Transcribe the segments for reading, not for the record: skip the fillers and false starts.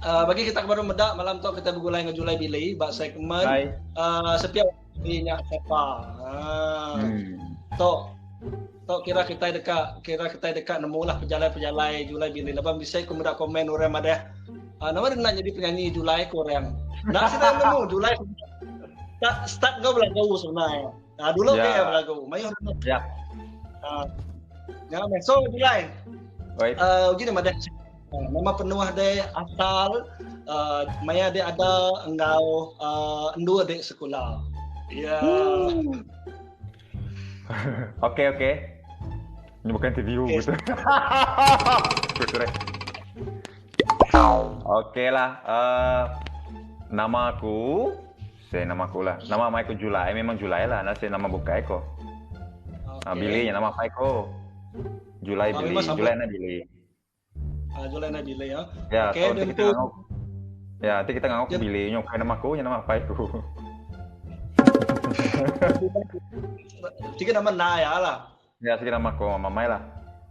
bagi kita baru medak malam tu kita bergulai dengan Julai Billy bak segmen Hai. setiap minyak siapa. Tok kira kita dekat nemulah pejalai Julai Billy. Lepas bisa aku medak komen orang ada. Nama dia nak jadi penyanyi Julai ko orang. Nak sida nemu Julai start kau belagu sebenarnya. Dulu Ya. kayak belagu. Mayu. Ya. Ya, so Julai. Baik. Uji nama dia. Nama penuh dia asal maya dia ada engkau dua adik sekolah. Ya. Oke. Ini bukan interview gitu. Oke lah. Nama aku lah. Nama aku Julai, memang Julai lah. Nasi nama bukai ko. Billy nama apa ko? Julai Billy. Julai na Billy. Julai na Billy ya. Ya, nanti kita ngangok Billy. Nyokai nama aku, nama apa ko? Tiga nama Naya lah. Ya, tiga nama aku, Mamai lah.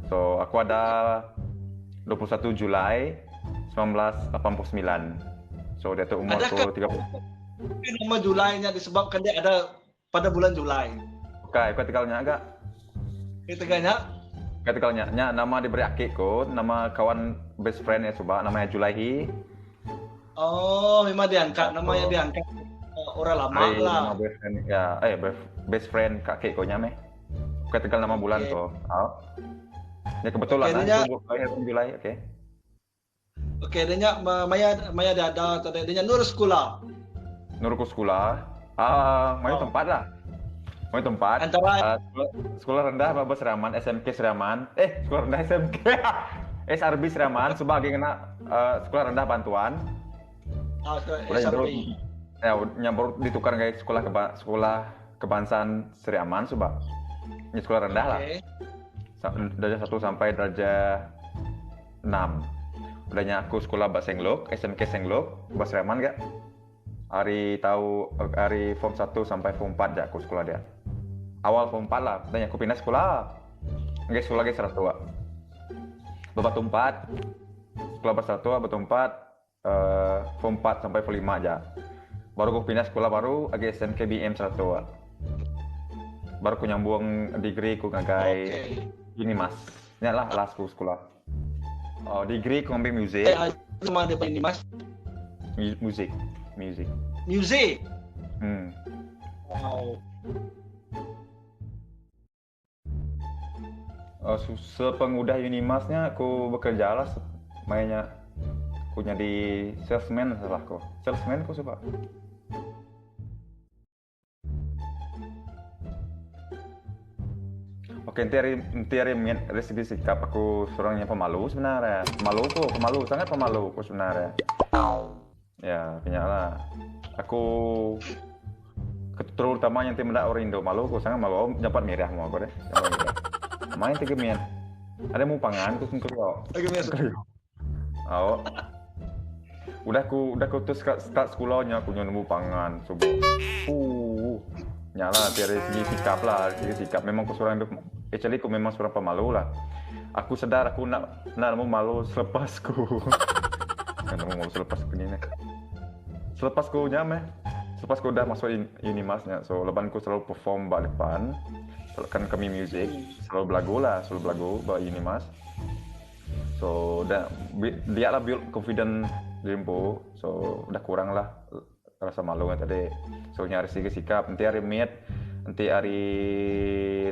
So, aku ada 21 Julai 1989. So, dia tu umurku 30. Nama Julainya disebabkan dia ada pada bulan Julai. Oke, aku tinggalnya agak. Tinggalnya, nama diberi akikku, nama kawan best friend ya coba, namanya Julaihi. Oh, memang diangkat, namanya diangkat orang lama lah. Nama best friend, ya, best friend kakekku nyame. Aku tinggal nama bulan ko. Ya kebetulan lah, itu Julai, oke. Oke, dia Maya dia ada tadi dia nur sekolah. Nurku sekolah. Main tempat lah. Main tempat. Antara sekolah rendah Babas Seraman, SMK Seraman. Sekolah rendah SMK. SRB Seraman sebagai kena sekolah rendah bantuan. SRB. Ya, nyambur ditukar kayak sekolah kebangsaan Seraman coba. Ini sekolah rendah lah. Darjah 1 sampai darjah 6. Udahnya aku sekolah Bak Senglok, SMK Senglok, Bak Seraman gak? Hari form 1 sampai form 4 je aku sekolah dia. Awal form 4 lah, dan aku pindah sekolah. Enggak sekolah lagi Seratu. Batu 4. Sekolah Seratu, Batu 4 form 4 sampai form 5 aja. Baru aku pindah sekolah baru lagi SMK BM Seratu. Baru aku nyambung degree ku ngagai ini Mas. Ini lah lasku sekolah. Degree ku ngambil musik. Cuma ada ini Mas. Music. Wow. Sepengudah Unimasnya aku bekerja lah mainnya aku jadi salesman salah kok. Salesman aku suka. Oke, nanti hari dari segi sikap aku seorangnya pemalu sebenarnya. Sangat pemalu aku sebenarnya. Ya, kenyala. Aku terutama yang tim mendak orang Indo malu, aku sangat malu. Dapat merah mau aku deh. Main tiga mian. Ada mau pangan, aku sungguh kok. Udah aku terus start sekolahnya aku nemu pangan coba. Nyala dari segi sikap lah, memang aku seorang Indo. Actually aku memang seorang pemalu lah. Aku sadar aku nak mau malu selepasku. Mau selepas ke ni. Selepas ku udah masuk Unimasnya, so lepas ku selalu perform bak depan, kan kami music, selalu belagu bak Unimas. So dia lah build confident diriku, so udah kurang lah rasa malu kan tadi. So nyari sikap, nanti hari meet, nanti hari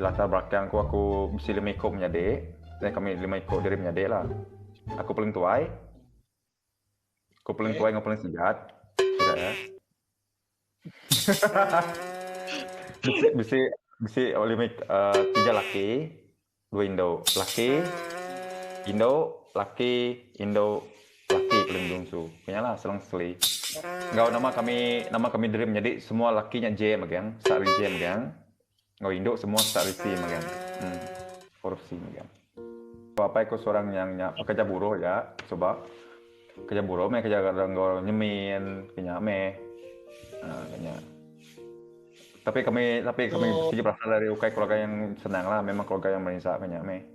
latar belakangku aku bisa 5 ikut menyade, dan kami 5 ikut dari menyade lah. Aku paling tuai. Aku paling tua yang paling sihat. Sudah ya. Bisa oleh 3 laki, 2 Indo. Laki, laki paling bungsu. Punya lah selang seli. Enggak nama kami dream jadi semua lakinya J magang, start J magang. Enggak Indo semua start C magang. Korupsi magang. Apa aku seorang yang pekerja buruh ya, coba. Kerja buruh, kerja kadang nyemin, kenyame, kenya. Tapi kami sedikit berasal dari keluarga yang senang lah, memang keluarga yang menisa kenyame.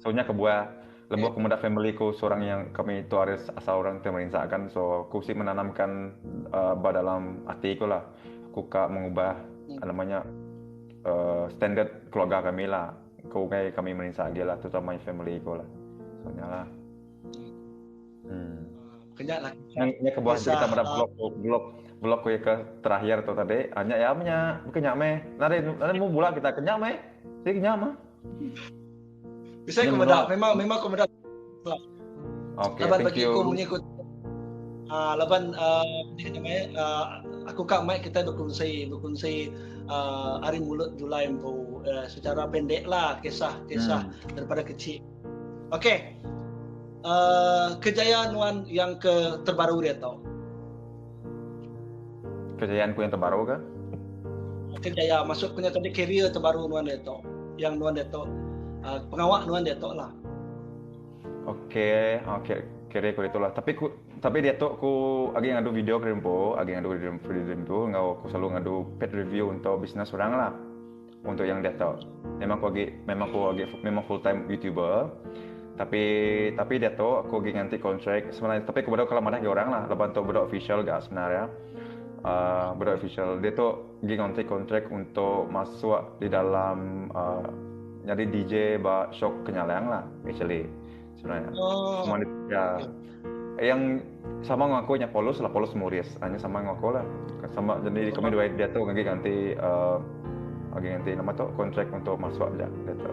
Soalnya Lebih aku muda family ku seorang yang kami itu harus asal orang temerinsakan, so aku sih menanamkan dalam hati ku lah, aku kak mengubah namanya standar keluarga kami lah, kau kayak kami merinsak lah, terutama family ku lah, soalnya lah. Kenyak lah. Yang kebuah kita pada blog ku ya ke terakhir tuh tadi, hanya ya kenyak meh, nanti mau bulan kita kenyak meh, sih kenyak mah. Bisa kemudak, memang kemudak. Oke, Laban thank bagi aku you. mengikut laban namanya aku kak Mike kita berkongsi hari mulut Julai empu secara pendek lah kisah daripada kecil. Oke. Kejayaan Nuan yang terbaru dia tau. Kejayaanku yang terbaru kan? Kejayaan maksudnya tadi career terbaru Nuan dia tau. Yang Nuan dia tau. Pengawak Nuan dia tau lah. Oke, kira itulah. Tapi dia tuh aku lagi ngadu video krempo, ngau aku selalu ngadu pet review untuk bisnis orang lah. Untuk yang dia tahu. Memang full time YouTuber. Tapi dia tuh aku lagi nganti kontrak sebenarnya. Tapi aku baru kalau ada orang lah, lepas tu baru official gak sebenarnya. Baru official. Dia tuh lagi nganti kontrak untuk masuk di dalam jadi DJ ba shock kenyalang lah actually. Sebenarnya semua ya yang sama ngakunya Polus Muris hanya sama ngaku lah sama jadi kami dua dia tuh ganti nama tuh kontrak untuk masuk aja gitu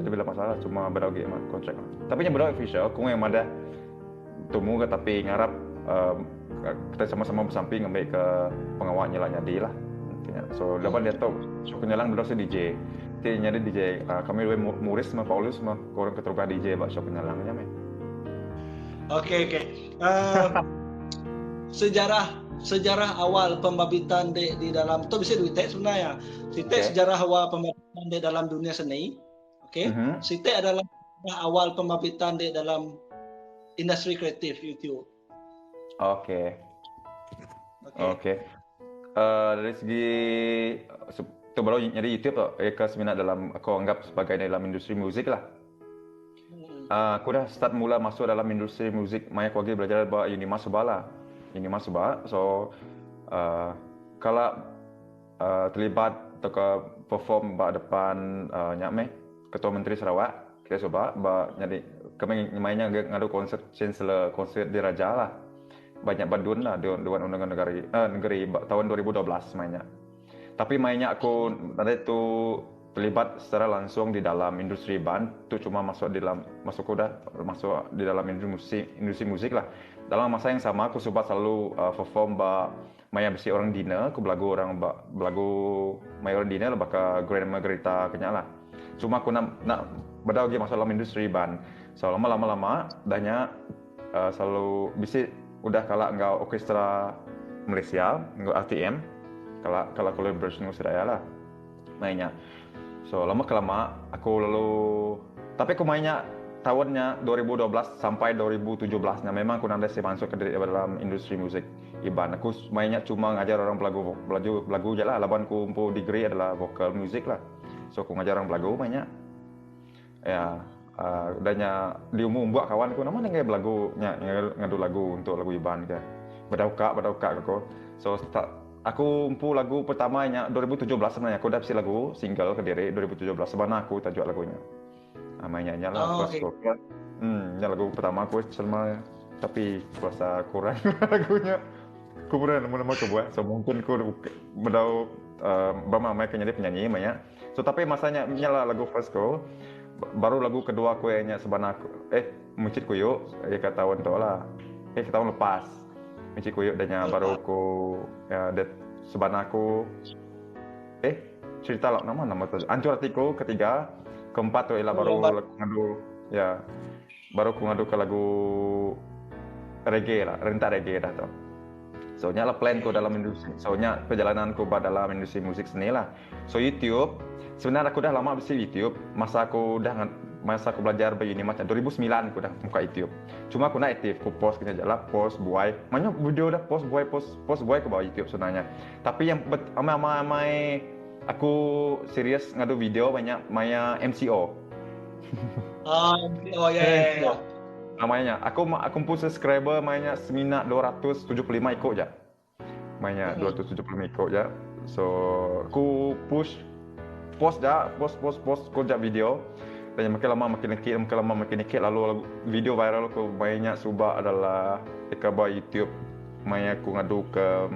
jadi bila masalah cuma beragi mah kontrak tapi yang berada official aku yang ada temu ke tapi ngarap kita sama-sama bersamping ngambil ke pengawalnya lah nyadi lah so dapat dia tuh syukurnya lang berdosa DJ nyari DJ kami dua Muris sama Paulus sama orang keturunan DJ bak syok penyalangnya men. Oke. Sejarah awal pembabitan di dalam itu bisa duit sebenarnya. Sejarah awal pembabitan di dalam dunia seni. Oke. Site adalah awal pembabitan di dalam industri kreatif YouTube. Oke. Dari segi itu baru nyari YouTube tuh, Eka seminat dalam aku anggap sebagai dalam industri musik lah. Aku dah start mula masuk dalam industri musik, maya aku lagi belajar bahwa Unimas Subah. So kalau terlibat atau perform depan nyameh Ketua Menteri Sarawak, kita coba jadi kami mainnya ngadu konser di Raja lah. Banyak badun lah Dewan Undangan Negeri tahun 2012 mainnya. Tapi mainnya aku tadi itu terlibat secara langsung di dalam industri band, itu cuma masuk di dalam industri musik lah. Dalam masa yang sama aku coba selalu perform maya besi orang dina, aku belagu maya orang dina lah baka Grand Margarita kenyal lah. Cuma aku nak berdau lagi masuk dalam industri band. So lama dahnya selalu bisi udah kalau enggak orkestra Malaysia, enggak RTM. Kalau collaboration dengan saya lah mainnya. So lama aku tapi aku mainnya tahunnya 2012 sampai 2017 nah memang aku nanti masuk ke dalam industri musik Iban. Aku mainnya cuma ngajar orang belagu je lah. Laban aku degree adalah vokal music lah. So aku ngajar orang belagu mainnya. Ya udahnya di umum buat kawan aku nama nggak belagunya ngadu lagu untuk lagu Iban ke. Badauka aku. So aku lagu pertamanya 2017 sebenarnya aku dah lagu single ke diri 2017 sebenarnya aku tajuk lagunya. Mainnya lah first call. Lagu pertama aku selama tapi kuasa kurang lagunya. Kurang nama aku buat. So mungkin aku berdau bermain penyanyi mainnya. So tapi masanya nyala lagu first call. Baru lagu kedua aku yang sebenarnya Mencit Kuyuk ke tahun tu lah. Ke tahun lepas. Mencit Kuyuk dan baru aku sebenarnya aku cerita lah nama tu Ancur Hatiku ketiga, keempat tu ialah baru aku ngadu ke lagu reggae lah, rentak reggae dah tu. Soalnya lah plan ku dalam industri, soalnya perjalananku dalam industri musik seni lah. So YouTube, sebenarnya aku dah lama besi YouTube, masa aku belajar begini macam 2009 aku dah buka YouTube. Cuma aku nak aktif, aku post kena jalan, post buai. Banyak video dah post buai ke bawah YouTube sebenarnya. Tapi yang amai aku serius ngadu video banyak maya MCO. Oh ya. Namanya, aku pun subscriber mainnya semina 275 ikut aja. Mainnya 275 ikut aja. So, aku post kau jak video. Dan makin lama makin dikit lalu video viral aku mainnya subak adalah dekat bawah YouTube. Mainnya aku ngadu ke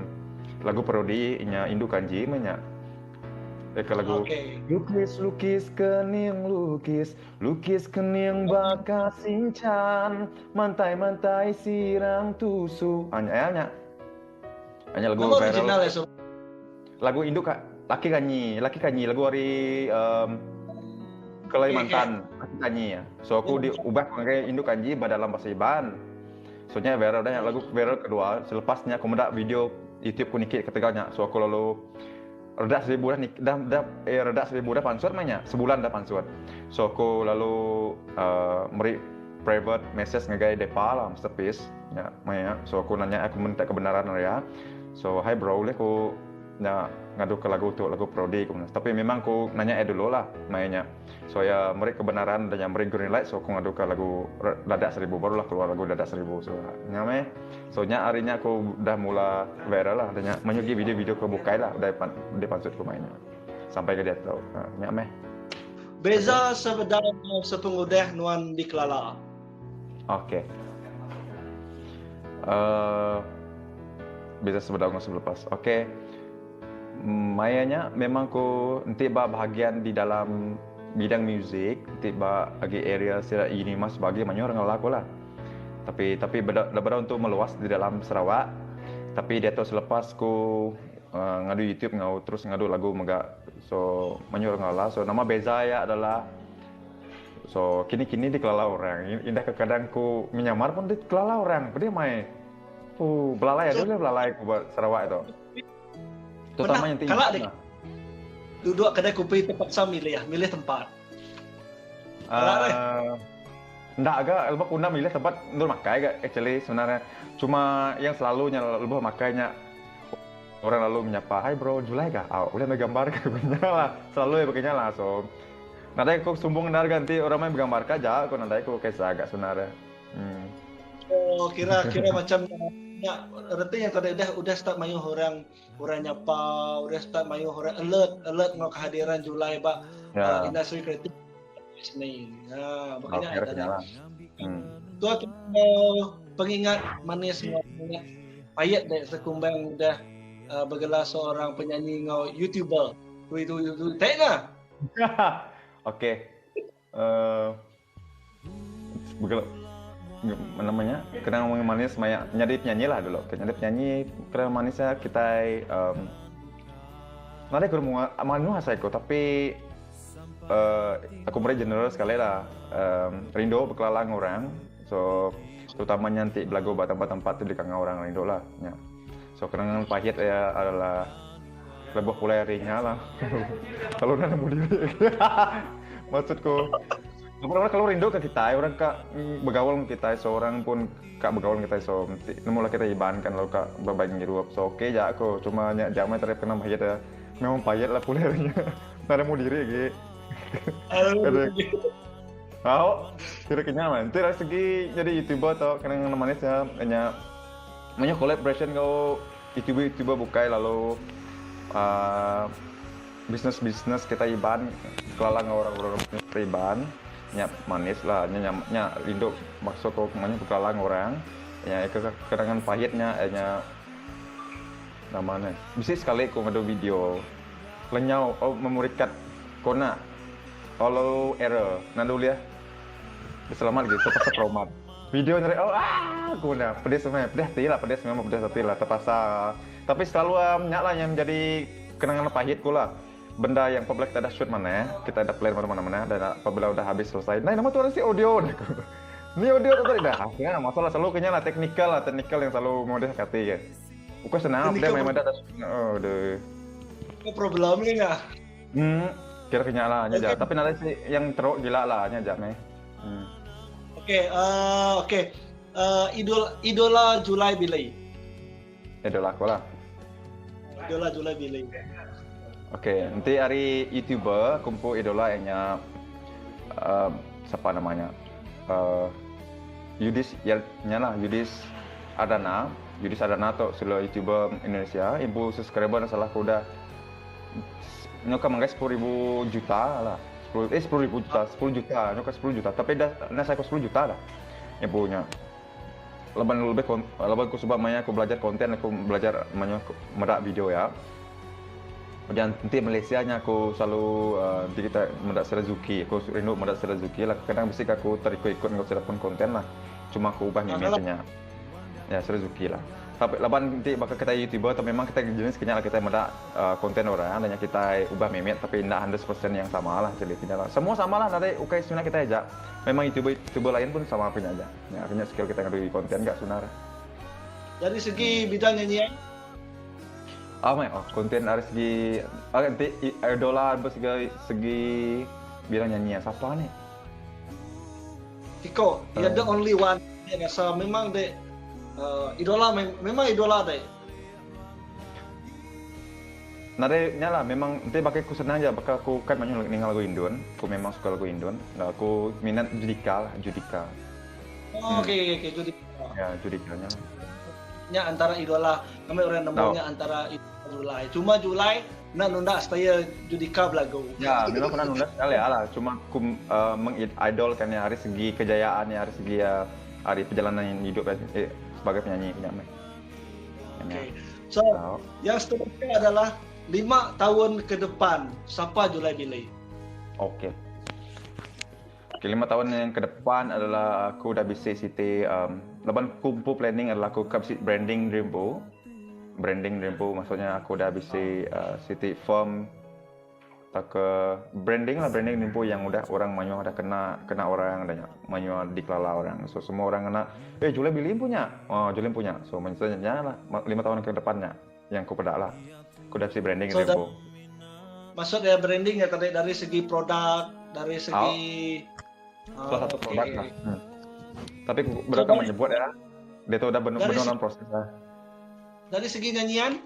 lagu parodi nya Indu Kanji mainnya. Dekat lagu lukis kening lukis kening baka sincan mantai sirang tusu hanya lagu Nama viral original ya, so. lagu Indo laki kanyi lagu hari Kalimantan laki kanyi ya. So aku diubah pakai Indo kanji dalam bahasa Iban. Soalnya viral dah lagu viral kedua selepasnya aku mendak video YouTube ku nikit ketegaknya. So aku lalu redak 1,000 dah pansur mainnya sebulan dah pansur. So aku lalu beri private message ngagai depa lah masterpiece ya mainnya. So aku nanya aku minta kebenaran ya. So hi bro, aku ngadu ke lagu untuk lagu parodi tapi memang aku nanya dulu lah mainnya. So ya beri kebenaran dan yang beri green light. So aku ngadu ke lagu Dadak 1000 barulah keluar lagu Dadak 1000. So nyame soalnya harinya aku udah mula viral lah dan menyugi video-video ke bukai lah udah dipansut ke mainnya sampai ke dia tahu nyame Beza sebenarnya sepengudah nuan di Kelala. Oke. Beza sebenarnya selepas. Oke. Mayanya memang ku nanti bahagian di dalam bidang musik, nanti bagi area sila ini mas bagi banyak orang laku lah. Tapi berbeda untuk meluas di dalam Sarawak. Tapi dia tahu selepas ku ngadu YouTube terus ngadu lagu megak. So banyak orang lah. So nama beza ya adalah so kini di kelala orang. Indah kadang ku menyamar pun di kelala orang. Dia main. Belalai ada belalai ku buat Sarawak itu. Terutama yang tinggi. Kalau duduk kedai kopi terpaksa milih tempat. Nggak agak lebih kuna milih tempat untuk makai agak actually sebenarnya. Cuma yang selalunya lebih makainya orang lalu menyapa, "Hai bro, Julai kah? Boleh menggambar ke lah." Selalu ya begini lah. So nanti aku sumbung nar ganti orang main menggambar aja. Aku nanti aku kayak agak sebenarnya. Oh kira macam ya nanti yang tadi udah start mayu orang nyapa, udah start mayu orang alert ngau kehadiran Julai pak industri kreatif seni. Nah makanya ada. Tuh pengingat manis mengingat payet deh sekumbang udah bergelar seorang penyanyi ngau YouTuber. Itu tena. Oke. Bergelar namanya kena ngomongin manis nyari penyanyi lah dulu nyari penyanyi kena manisnya kita nanti aku mau manu hasaiku tapi aku beri general sekali lah rindu berkelalang orang so terutama nanti belagu tempat-tempat itu di kanga orang rindu lah ya. So kenangan pahit ya adalah lebih populerinya lah kalau nana mau diri maksudku orang kalau rindu ke kita, orang kak bergaul ke kita, seorang pun kak bergaul kita, so mulai kita ibankan lalu kak berbagi hidup, so oke ya aku cuma jamai terhadap kena payet ya, memang payet lah populernya, nada mau diri gitu. Kira-kira nyaman. Tidak segi jadi YouTuber atau kena manis ya, hanya collaboration kau YouTuber bukai lalu bisnis kita iban, kelalang orang-orang iban. Nya manis lah, nya rindu maksud kau kemana berkelalang orang, ya kekenangan pahitnya, namanya. Bisa sekali kau ngadu video, lenyau, memurikat kona, kalau error, nado lihat, selamat gitu, terpaksa promat. Video nyari, kona, pedes memang pedes hati lah, terpaksa. Tapi selalu nyala yang menjadi kenangan pahitku lah. Benda yang public kita ada shoot mana, kita ada plan mana-mana dan apabila udah habis selesai, nah nama tu ada si audio ini audio tu dah, ya masalah selalu kenyal lah teknikal yang selalu mau dihati ya. Bukan senang, dia memang ada, deh. Problem ni nggak? Kira kenyal lah aja, tapi nanti sih yang teruk gila lah aja me. Oke. Idola Julai Bilai. Idola aku lah. Idola Julai Bilai. Oke, nanti hari YouTuber kumpul idola yang siapa namanya Yudis ya nyala Yudis Adana tuh seluruh YouTuber Indonesia ibu subscriber salah aku udah nyoka mangga 10.000 juta lah 10 nyoka 10 juta tapi dah saya 10 juta lah ibunya lebih aku sebab mainnya aku belajar konten aku belajar merak video ya dan nanti Malaysia nya aku selalu nanti kita merak Serazuki aku rindu merak Serazuki lah kadang mesti aku terikut nggak usah pun konten lah cuma aku ubah meme-nya ya Serazuki lah tapi laban nanti bakal kita YouTuber atau memang kita jenis kenyal kita merak konten orang dan kita ubah meme tapi tidak 100% yang sama lah jadi tidak lah semua sama lah dari UK sebenarnya kita aja memang YouTuber lain pun sama punya aja ya akhirnya skill kita ngadui konten nggak sunar dari segi bidang nyanyian konten dari segi nanti idola segi bidang nyanyian siapa nih Tiko dia the only one dia rasa memang dek idola memang idola deh. Nade nyala memang nanti pakai ku senang aja bakal aku kan banyak lagu Indon. Aku memang suka lagu Indon. Nah, aku minat Judika. Oke, Judika. Ya, Judikanya. Nya antara idola kami orang nemunya antara Julai. Cuma Julai nunda saya Judika belagu. Ya, memang pernah nunda sekali lah. Cuma aku mengidolkan ya dari segi kejayaan ya dari segi hari perjalanan hidup sebagai penyanyi. Okay. So, yang seterusnya adalah 5 tahun ke depan. Siapa Julai Billy? Oke, 5 tahun yang ke depan adalah aku dah bisa city leban kumpul planning adalah aku ke branding Dreampo. Branding Dreampo maksudnya aku dah bisa city firm ke branding Dreampo yang udah orang Manyuang udah kena orang dan Manyuang dikelala orang. So semua orang kena Julai Billy punya. Julai punya. So maksudnya lah 5 tahun ke depannya yang aku pedak lah. Aku udah bisa branding Dreampo. Maksudnya branding ya tadi dari segi produk, dari segi salah satu produk lah. Tapi mereka menyebut ya, dia tuh udah benar-benar proses lah. Dari segi nyanyian?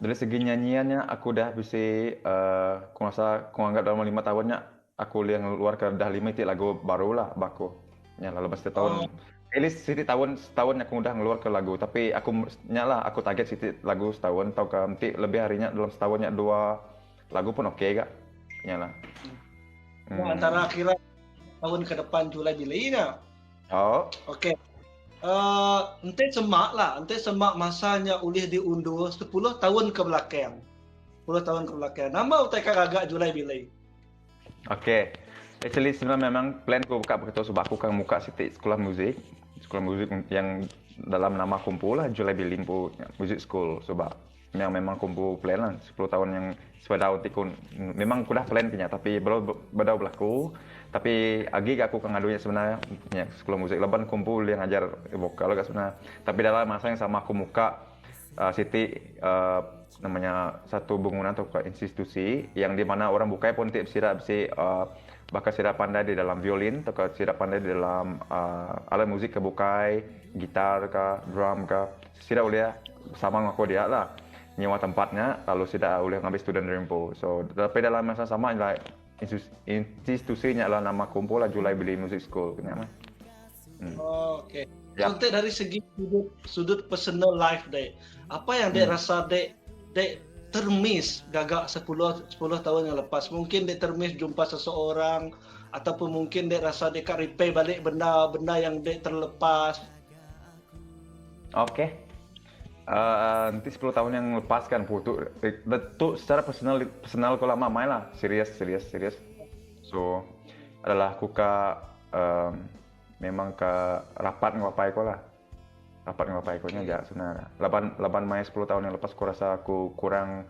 Dari segi nyanyiannya aku udah bisa, aku anggap dalam 5 tahunnya aku yang luar ke dah 5 lagu baru lah baku. Ya lepas setahun. At least setahun aku udah ngeluar ke lagu, tapi aku target lagu setahun atau ke nanti lebih harinya dalam setahunnya 2 lagu pun oke gak? Nyala. Antara kira tahun ke depan Julai Billy na. Oke. Ente semak masanya ulih diunduh 10 tahun ke belakang. 10 tahun ke belakang. Nama UTK agak Julai Billy. Oke. Actually sebenarnya memang plan ku buka begitu sebab aku kan muka sekolah musik yang dalam nama kumpul lah Julai Billy Music School sebab yang memang kumpul plan lah 10 tahun yang sepeda tikun memang aku dah plan punya tapi belum berlaku tapi agi aku kan ngadunya sebenarnya ya, sekolah musik leban kumpul yang ngajar vokal gak sebenarnya tapi dalam masa yang sama aku muka namanya satu bangunan atau institusi yang di mana orang buka pun tidak bisa bakal tidak pandai di dalam violin atau tidak pandai di dalam alat musik kebukai gitar ke drum ke tidak boleh sama ngaku dia lah nyewa tempatnya lalu tidak boleh ngambil student Dreampo. So tapi dalam masa sama lah institusinya adalah nama kumpul lah Julai Billy Music School kenapa? Oke. Contoh dari segi sudut personal life deh. Apa yang dia rasa dek termiss gagak 10 tahun yang lepas mungkin dia termiss jumpa seseorang ataupun mungkin dia rasa dia repay balik benda yang dia terlepas. Oke. Nanti 10 tahun yang lepas kan betul secara personal kalau lama main lah serius. So adalah aku memang ke rapat ngapai ko lah. Rapat ngapai ko nya aja sebenarnya. 8 Mei 10 tahun yang lepas aku rasa aku kurang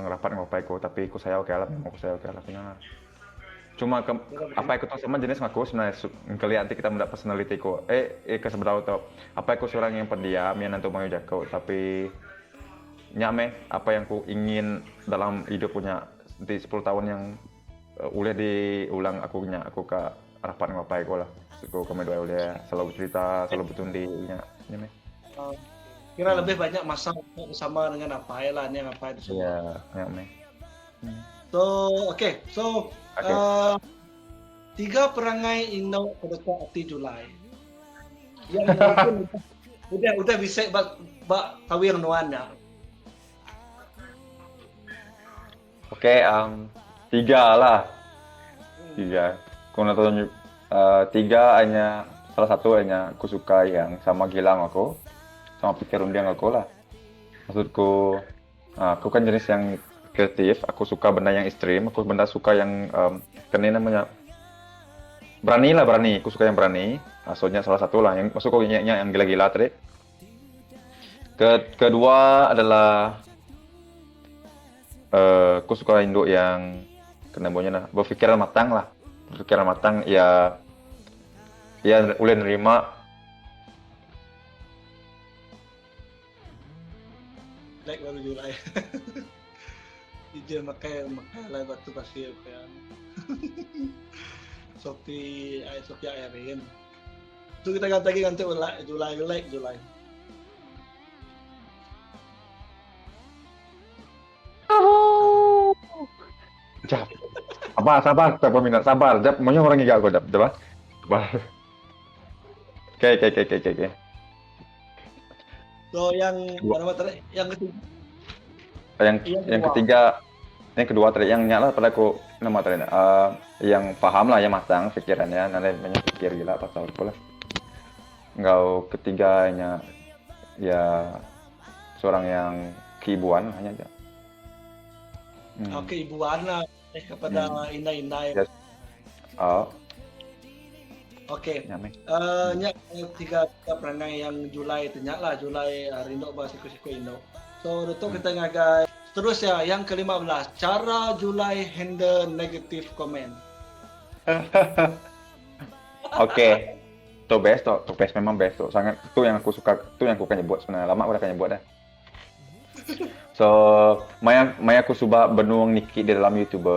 rapat ngapai ko tapi aku sayang kalah memang aku sayang kalah punya. Cuma apa aku tahu sama jenis aku sebenarnya kelihatan kita mendapat personality ko. Keseberapa tau. Apa aku seorang yang pendiam yang nanti mau jago tapi nyame apa yang aku ingin dalam hidup punya di 10 tahun yang boleh diulang aku ke rapat ngapai ko lah. Aku kami doa oleh selalu cerita selalu bertundi nyame. Kira lebih banyak masa bersama dengan apa lah yang apa itu. Iya, nyame. So, 3 perangai Indo pada hati Julai. Yang mungkin udah bisa bak tawir nuannya. Oke, 3 lah. 3. Kung nonton 3 hanya salah satu hanya aku suka yang sama Gilang aku, sama pikir undiang aku lah. Maksudku, aku kan jenis yang kreatif, aku suka benda yang ekstrim, aku benda suka yang kena namanya berani lah berani, aku suka yang berani. Maksudnya salah satu lah yang masuk yang gila-gila tadi. Kedua adalah aku suka induk yang kena nah, berpikiran matang lah, berpikiran matang ya, ya boleh nerima. Like baru Julai. Ije makai lah batu pasti kan. Sophie Airin. Itu kita ganti Julai. Jap. Sabar, peminat, sabar. Jap, maunya orang gak aku, Jap. Sabar. Oke. So yang mana tadi? Yang ketiga. Yang kedua tadi yang nyala pada aku nama tadi yang paham lah, yang matang pikirannya, nanti banyak pikir gila pasal aku lah. Enggak, ketiganya ya seorang yang keibuan hanya aja. Oke, Ibu Ana kepada Indah. Yes. Oke. Nyame. Nya tiga perangai yang Julai itu nyala Julai Rindo bahasa siku Indo. So itu kita ngagai terus ya yang ke-15 cara Julai handle negative comment. Oke. Itu best memang best tuh. Sangat itu yang aku suka, itu yang aku kan buat sebenarnya. Lama udah kan buat dah. So, Maya aku coba benuang Niki di dalam YouTube.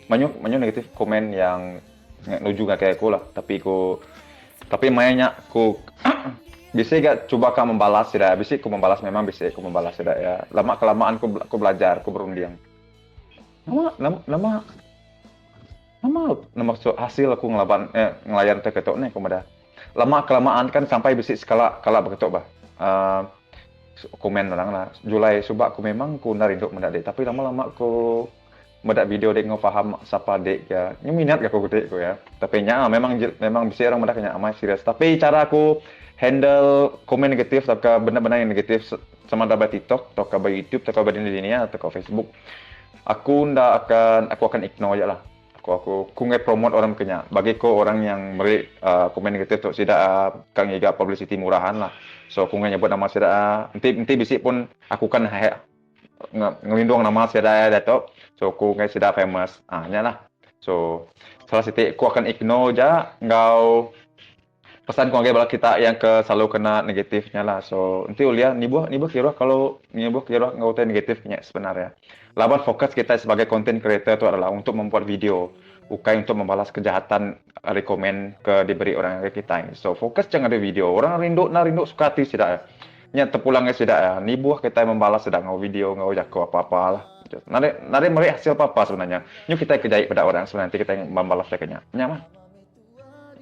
Banyak negatif komen yang nuju gak kayak aku lah. Tapi Maya aku bisa gak coba kau membalas tidak? Bisa aku membalas tidak ya. Lama kelamaan aku belajar, aku berundiang. Lama hasil aku ngelayan terketok nih kemudian. Lama kelamaan kan sampai bisa skala berketok bah. Komen orang lah Julai coba aku memang ku narinduk mendak dek, tapi lama-lama aku mendak video dek ngefaham siapa dek ya, ini minat gak aku dek ya, tapi nya memang bisa orang mendak nya amat serius. Tapi cara aku handle komen negatif atau benda-benda yang negatif sama ada TikTok atau ke YouTube atau ke dunia atau ke Facebook, aku akan ignore aja lah. Aku nggak promote orang kenya. Bagiku orang yang beri komen negatif tu tidak kang iga publicity murahan lah. So aku nggak nyebut nama tidak. Nanti bisik pun aku kan ngelindung nama tidak dato. So aku nggak tidak famous. Lah. So salah satu aku akan ignore aja. Nggak pesan kau bala kita yang selalu kena negatifnya lah. So nanti uliah nibuh kira nggak usah negatifnya sebenarnya. Lawan fokus kita sebagai content creator itu adalah untuk membuat video, bukan untuk membalas kejahatan rekomen diberi orang kita ini. So fokus jangan ada video. Orang rindu suka hati tidak ya. Nya terpulangnya tidak ya. Nibuh kita membalas sedang video ngau jago apa-apa lah. Nari meri hasil apa sebenarnya. Nyuk kita kerjai pada orang sebenarnya kita yang membalas kenya. Nyaman.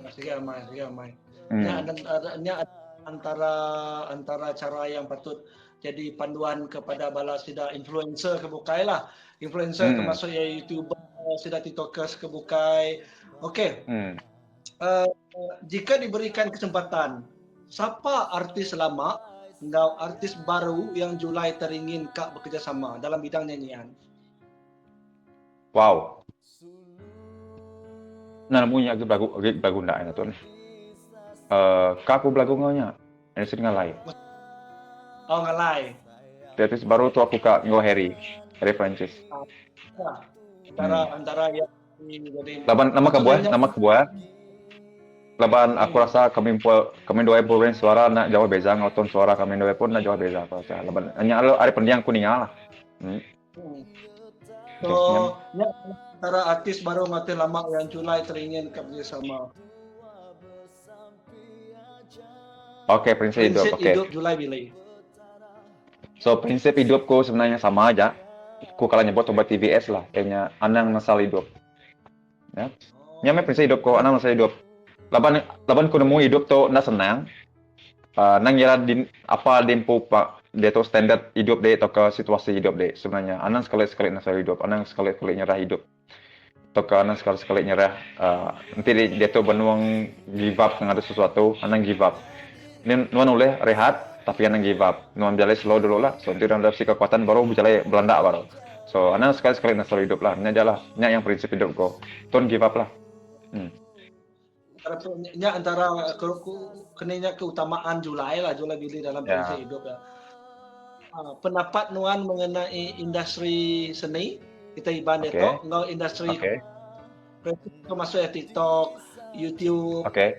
Masih ramai. Nya antara cara yang patut jadi panduan kepada balas tidak influencer kebukai lah. Influencer termasuk ya YouTuber, sudah TikTokers kebukai. Oke. Jika diberikan kesempatan, siapa artis lama dan artis baru yang Julai teringin kak bekerja sama dalam bidang nyanyian? Wow. Nah, namunya agak bagu ndak tuh. Kaku belagu ngaunya. Ini sering ngalai. Oh ngalai. Artis baru tuh aku kak Harry Francis. Antara yang jadi nama kebuah. Laban aku rasa kami dua pun suara nak jauh beza ngoton suara kami dua pun nak jauh beza aku rasa. Laban hanya ada pendiang kuningan lah. So, antara artis baru mati lama yang Julai teringin kerja sama. Oke, prinsip hidup. Hidup Julai pilih. So prinsip hidupku sebenarnya sama aja. ku kalah nyebut obat TVS lah, kayaknya anang nasal hidup. Ya. Nyame prinsip hidup ko, anang nasal hidup. Laban ku nemu hidup tuh ndak senang. Nang ngira apa dempo pak dia tuh standar hidup deh atau ke situasi hidup deh sebenarnya. Anang sekali-sekali nasal hidup, anang sekali-sekali nyerah hidup. Atau ke anang sekali-sekali nyerah. Nanti dia tuh benuang give up dengan ada sesuatu, anang give up. Ini nuan oleh rehat, tapi anang give up. Nuan jalan slow dulu lah. So, nanti dalam kekuatan baru berjalan Belanda baru. So, anang sekali-sekali nasal hidup lah. Ini aja lah. Ini yang prinsip hidup ko. Don't give up lah. Antara kenanya keutamaan Julai Billy dalam prinsip hidup ya. Pendapat Nuan mengenai industri seni kita iban itu, enggak industri termasuk ya TikTok, YouTube. Oke.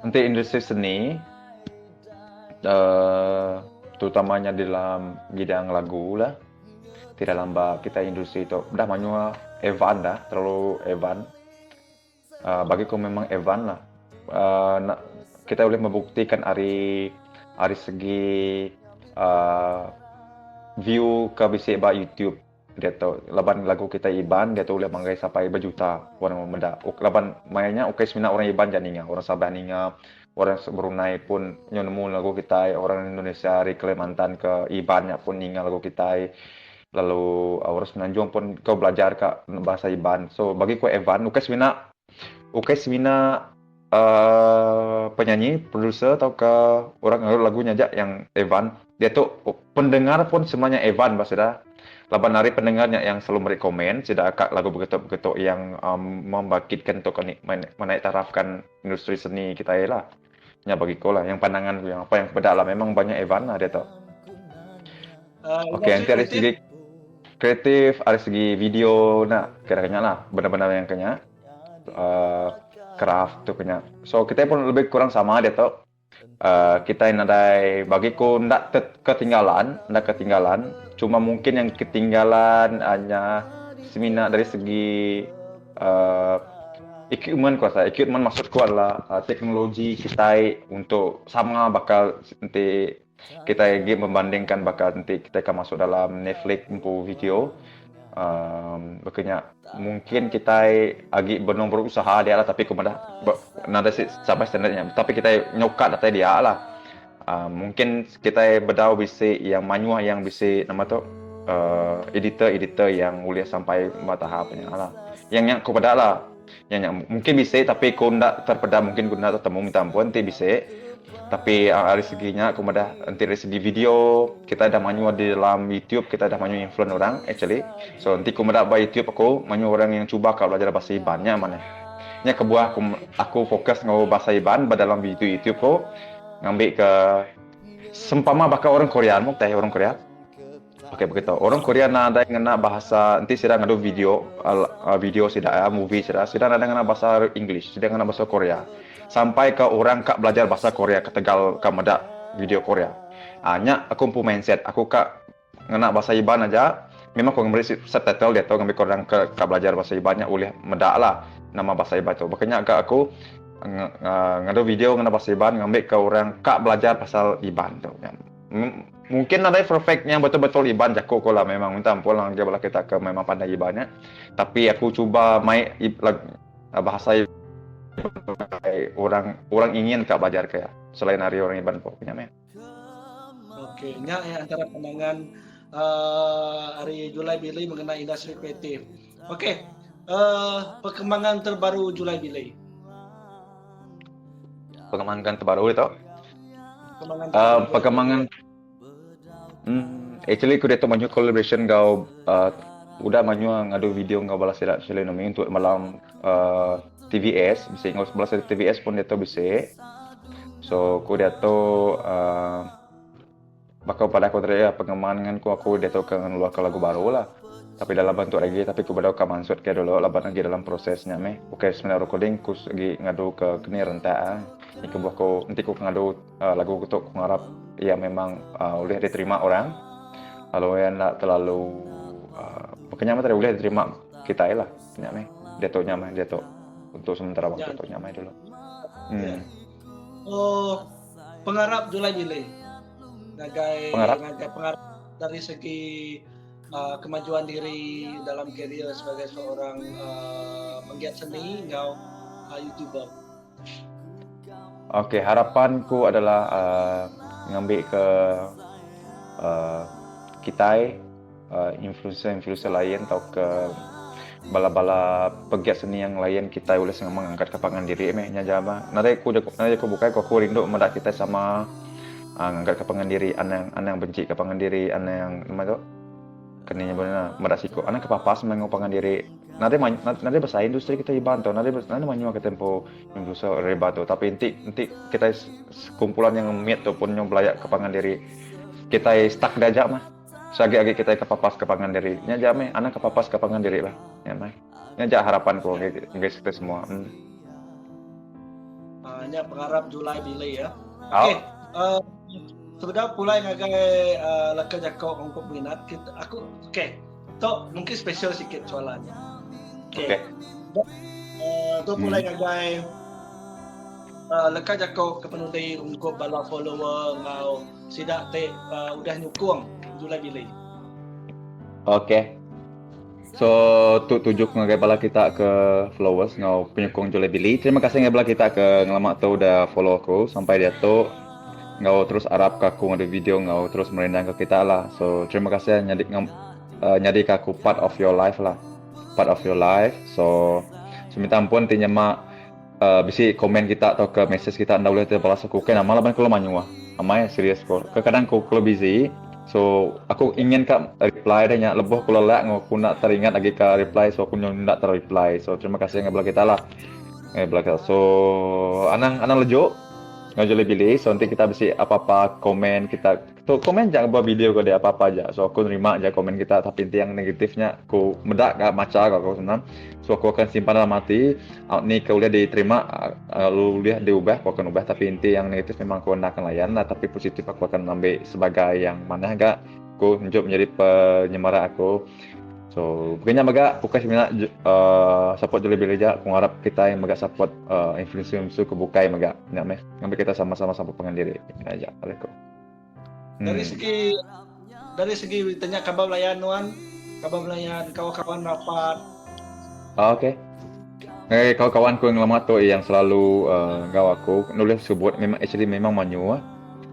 Nanti industri seni, terutamanya dalam bidang lagu lah. Tidak lambat kita industri itu udah manual Evan dah, terlalu Evan. Bagiku memang Evan lah. Kita boleh membuktikan dari segi view ke bisa ba YouTube. Dia tahu laban lagu kita Iban dia tahu boleh manggai sampai berjuta orang menda. Laban mainnya oke semina orang Iban janinga, orang Sabah ninga, orang Brunei pun nemu lagu kita, orang Indonesia dari Kalimantan ke Ibannya pun ninga lagu kita. Lalu orang Semenanjung pun kau belajar ke bahasa Iban. So bagi ku Evan oke semina penyanyi, produser atau ke orang lagunya aja yang Evan. Dia tuh pendengar pun semuanya Evan sudah. Laban hari pendengarnya yang selalu merekomen sudah akak lagu begitu yang membangkitkan untuk menaik tarafkan industri seni kita lah. Ya bagiku lah yang pandangan yang apa yang beda lah memang banyak Evan lah dia tuh. Oke, nanti dari segi kreatif, dari segi video, nah kira-kira lah benar-benar yang kena craft tuh kena. So kita pun lebih kurang sama dia tuh. Kita yang ada bagiku ndak ketinggalan. Cuma mungkin yang ketinggalan hanya seminar dari segi equipment maksudku adalah teknologi kita untuk sama bakal nanti kita membandingkan bakal nanti kita akan masuk dalam Netflix untuk video. Makanya mungkin kita agi benar berusaha dia lah tapi kemudian nada sampai standarnya tapi kita nyokat data dia lah. Mungkin kita berdau bisa yang manual yang bisa nama tu editor yang boleh sampai tahapnya lah. Yang kepada lah yang mungkin bisa tapi kau ndak terpeda mungkin kau ndak ketemu minta ampun nanti bisa. Tapi dari seginya kemudian nanti dari segi video kita dah manual di dalam YouTube kita dah manual influence orang actually. So nanti kemudian by YouTube aku manual orang yang cuba kalau belajar bahasa Ibannya mana. Nya kebuah aku fokus ngau bahasa Iban dalam video YouTube ko ngambil ke sempama bakal orang Korea mau teh orang Korea. Oke begitu. Orang Korea ada yang ngena bahasa nanti sedang ada video sudah movie sudah ada ngena bahasa English, sedang ngena bahasa Korea. Sampai ke orang kak belajar bahasa Korea ke Tegal ke meda video Korea. Hanya aku pun mindset aku kak ngena bahasa Iban aja. Memang aku ngambil subtitle dia tahu ngambil orang kak belajar bahasa Ibannya oleh meda lah nama bahasa Iban itu. Makanya agak aku ngado video ngena bahasa Iban ngambil ke orang kak belajar pasal Iban tu. Mungkin ada perfectnya betul-betul Iban jago ko lah memang minta ampun lah dia bala kita ke memang pandai Ibannya. Tapi aku cuba main bahasa orang ingin kak belajar kayak selain hari orang Iban pokoknya men. Oke, nya antara pandangan hari Julai Billy mengenai industri kreatif. Oke, perkembangan terbaru Julai Billy. Perkembangan terbaru itu? Perkembangan actually aku dia tu banyak collaboration kau udah banyak ngadu video kau balas tidak selain nama untuk malam TVS bisa ngau balas TVS pun dia tu bisa. So aku dia tu bakal pada aku tadi pengembangan aku dia tu keluar ke lagu baru lah. Tapi dalam bentuk lagi tapi aku baru ke mansut ke dulu laban lagi dalam prosesnya meh. Oke sebenarnya recording aku lagi ngadu ke kini rentak. Ini kebuah aku nanti aku ngadu lagu untuk aku ngarap ya memang boleh diterima orang. Lalu yang tak terlalu pokoknya mah boleh diterima kita lah. Punya meh. Dia tu nyamai dia tu untuk sementara waktu tu nyamai dulu. Oh, pengharap Julai Billy. Nagai pengarap dari segi kemajuan diri dalam career sebagai seorang penggiat seni engkau YouTuber? Oke, harapanku adalah ngambil ke kita influencer lain atau ke bala-bala pegiat seni yang lain kita boleh mengangkat kepangan diri nya jama. Nanti aku buka aku rindu medak kita sama ngangkat kepangan diri anang benci kepangan diri anang nama tu kenanya benar medak siko anang kepapas mengopangan diri nanti bahasa industri kita dibantu nanti manyu ke tempo industri rebato tapi inti kita kumpulan yang meet ataupun yang belayak kepangan diri kita stuck dajak mah sagi-agi kita kepapas kepangan diri nya jame anak kepapas kepangan diri lah ya mah nya harapanku guys kita semua nya pengharap Julai Billy ya. Oke. Sudah pulai ngagai laka jakau untuk minat kita aku to mungkin spesial sikit soalannya. Oke. To pulai ngagai laka jakau kepenuhi untuk bala follower ngau sidak te udah nyukung Julai Billy. Oke. So tujuk ngagai bala kita ke followers ngau penyukung Julai Billy. Terima kasih ngagai bala kita ke ngelamak tu udah follow aku sampai dia tu ngau terus harap aku ada video ngau terus merendang ke kita lah. So terima kasih nyadi aku part of your life lah. Part of your life. So minta ampun tinya mak bisi komen kita atau ke message kita anda boleh terbalas aku kan malah ban kalau manyua. Amai serius kok. Kadang aku kalau busy. So aku ingin kak reply dah lebih kalau lek aku nak teringat lagi ke reply so aku nak terreply. So terima kasih ngabelah kita lah. Ngabelah kita. So anang lejo Julai Billy, so nanti kita bisa apa-apa komen kita tu komen jangan buat video kau dia apa-apa aja. So aku terima aja komen kita tapi inti yang negatifnya aku medak gak maca kau senang. So aku akan simpan dalam hati. Ni kau lihat diterima lu lihat diubah aku akan ubah tapi inti yang negatif memang aku nak layan lah tapi positif aku akan ambil sebagai yang mana gak aku menjadi menjadi penyemara aku. So, begini maga buka sebenarnya support Julai Billy aja. Aku harap kita yang maga support influencer ke bukai maga. Nak ngambil kita sama-sama support pengen diri. Ini aja. Alaikum. Dari segi tanya kabar layanan kawan-kawan rapat. Oke. Kawan-kawanku yang lama tu yang selalu gaw aku nulis sebut memang manyu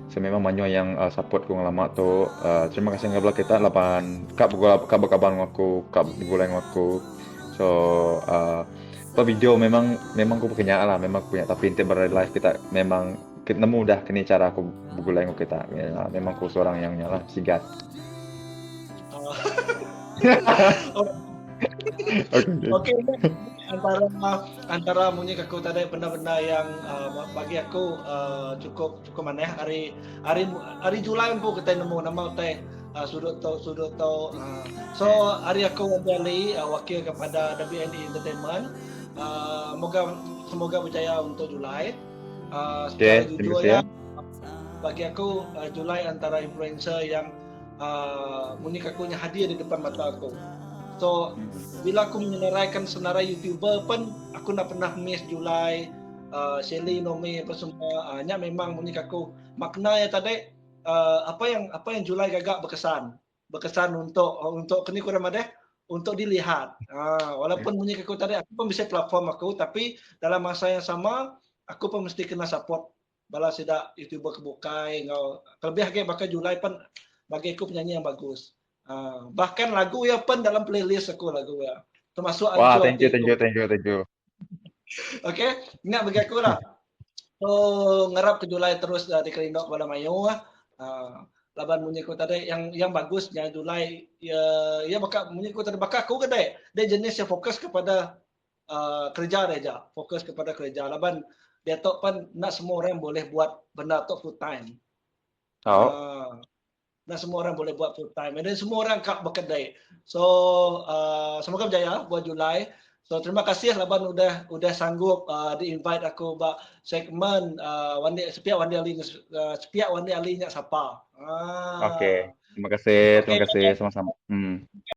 So memang banyak yang support ku lama tu. Terima kasih ngabelah kita lapan kabar aku, digulai aku. So video memang ku punya lah, memang punya tapi inti live kita memang nemu dah kini cara aku bergulai kita. Ya, memang ku seorang yang nyala sigat. Oke. Antara munyi aku tadi benda-benda yang bagi aku cukup maneh hari Julai pun kita nemu nama teh sudut tau so hari aku kembali wakil kepada WND Entertainment semoga berjaya untuk Julai secara jujur ya bagi aku Julai antara influencer yang munyi aku nya hadir di depan mata aku. So bila aku menyeraikan senarai YouTuber pun aku nak pernah miss Julai, Shelly, Nomi apa semua. Nya memang munik aku makna ya tadi apa yang Julai gagak berkesan untuk kini kurang ada untuk dilihat. Walaupun munik aku tadi aku pun bisa platform aku tapi dalam masa yang sama aku pun mesti kena support bala sidak YouTuber kebukai ngau lebih lagi bakal Julai pun bagi aku penyanyi yang bagus. Bahkan lagu ya pun dalam playlist aku lagu ya termasuk wah thank you Oke, ingat bagi aku lah so ngarap ke Julai terus dari Kerindok pada Mayu laban munyiku tadi yang bagusnya Julai ya bakal munyiku tadi bakal aku kedai dia jenis yang fokus kepada kerja aja fokus kepada kerja laban dia tu pun nak semua orang boleh buat benda tu full time dan semua orang boleh buat full time dan semua orang kak berkedai. So semoga berjaya buat Julai. So terima kasih laban udah sanggup di invite aku buat segmen sepiak Wandi Ali nya siapa. Oke. Terima kasih sama-sama.